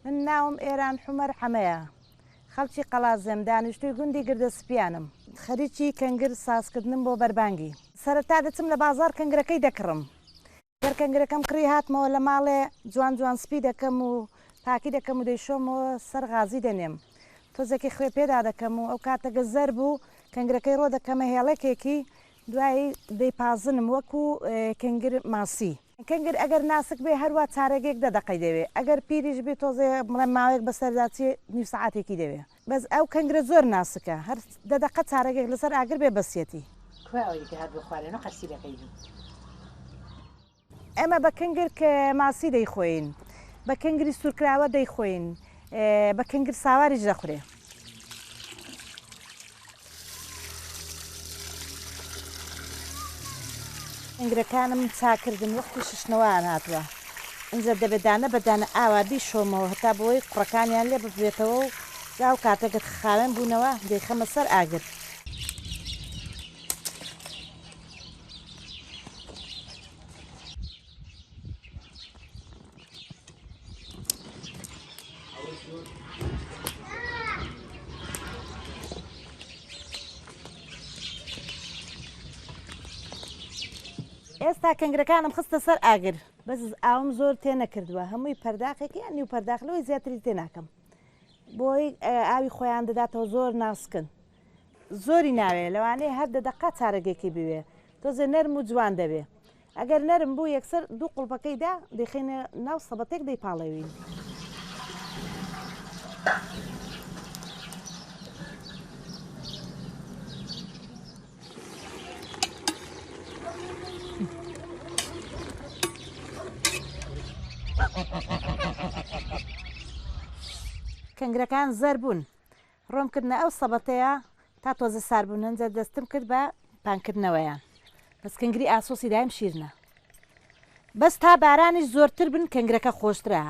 من ناوم ئێران حومەر حەمەیە خەڵکی قەڵازێم دانیشتووی گوندی گردەسپیانم خەریکی کەنگر سازکردنم بۆ بەربانگی سەرەتا دەچم لە بازار کەنگرەکەی دەکڕم گەر کەنگرەکەم کڕی هاتمەوە لە ماڵێ جوان جوان سپی دەکەم و پاکی دەکەم و دەیشۆمەوە سەر غازی دەنێم تۆزێکی خوێ پێدا دەکەم و ئەو کاتەگە زەر بوو کەنگرەکەی ڕۆ دەکەمە هێڵێکێکی دوایی دەیپازنم وەکو کەنگر ماسی کەنگر ئەگەر ناسک بێ هەروە چارەگێک دەدەقەی دەوێ ئەگەر پیریش بێ تۆزێ بڵێ ماوەیەک بەسەرداچی نیو سەعاتێکی دەوێ بەس ئەو کەنگرە زۆر ناسکە هەر دەدەقە چارەگێک لەسەر ئاگر بێ بەسیەتی ئێمە بە کەنگر کە ماسی دەیخۆین بە کەنگری سوورکراوە دەیخۆین بە کەنگر ساواریش دەخورێ کەنگرەکانم چاکردن وەختی ششنەوەیان هاتووە ئەنجە دەبێت دانە بەدانە ئاوادی شۆمەوە هەتا بۆی قوڕەکانیان لێ ببێتەوە و داو کاتەکەت خاوێن بوونەوە دەیخەمە سەر ئاگر ئێستا کەنگرەکانم خستە سەر ئاگر بەس ئاوم زۆر تێ نەکردووە هەمووی پەرداخێکی یان نیو پەرداخلەوەی زیاتری تێ ناکەم بۆی ئاوی خۆیان دەداتەوە زۆر ناسکن زۆری ناوێ لەوانەیە هەر دەدەقا چارەگێکی بوێ تۆزێ نەرم و جوان دەبێ ئەگەر نەرم بوو یەکسەر دوو قوڵپەکەیدا دەیخینە ناو سەبەتێک دەیپاڵەوین کەنگرەکان زەر بوون ڕۆمکردنە ئەو سەبەتەیە تا تۆزە ساربوون هەنجە دەستم کرد بە پانکردنەوەیان بەس کەنگری ئاسۆسی دایم شیرنە بەس تا بارانیش زۆرتر بن کەنگرەکە خۆشترە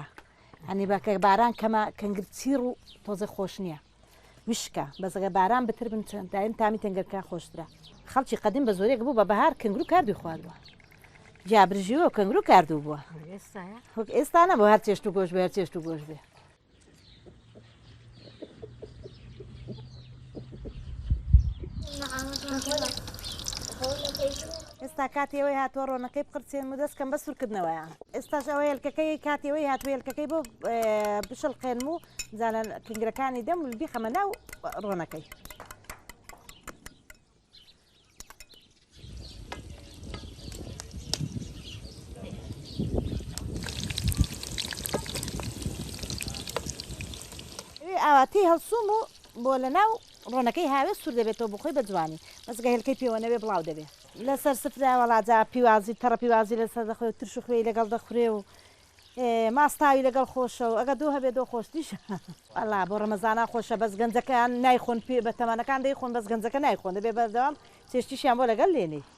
هەنی بەکە باران کەمە کەنگر چیر و تۆزە خۆش نییە وشکە بەزەگە باران بتر بن دایم تامی تەنگەرەکە خۆشترە خەڵکی قەدیم بە زۆرێک بوو بە بەهار کەنگر و کاردووی خواردووە جابرژیوە کەنگر و کاردوو بووە وەک ئێستا نەبوو هەر چێشت و گۆش بێ هەر چێشت و گۆش بێ ئێستا کاتیەوەی هاتووە ڕۆنەکەی بقرچێن و دەستکەم بە سوورکردنەوەیە ئێستاش ئەوە هێلکەکەی کاتیەوەی هاتووە هێلکەکەی بۆ بشڵقێن و زانە کەنگرەکانی دەم و بیخەمە ناو ڕۆنەکەی ئاواتی هەڵسووم و بۆ لە ناو ڕۆنەکەی هاوێ سوور دەبێتەوە بخۆی بە جوانی بەسگە هێلکەی پێوە نەوێ بڵاو دەبێت لەسەر سفرا وەڵاجا پیوازی تەڕە پیوازی لەسەر دەخۆی و ترش و خوێی لەگەڵ دەخورێ و ماستاوی لەگەڵ خۆشە و ئەگە دوو هەبێ دۆ خۆشتیشە ئەلا بۆ ڕەمەزانە خۆشە بەس گەنجەکان نایخۆن پێ بە تەمانەکان دەیخۆن بەس گەنجەکە نایخۆن دەبێ بەردەوام چێشتیشیان بۆ لەگەڵ لێنەی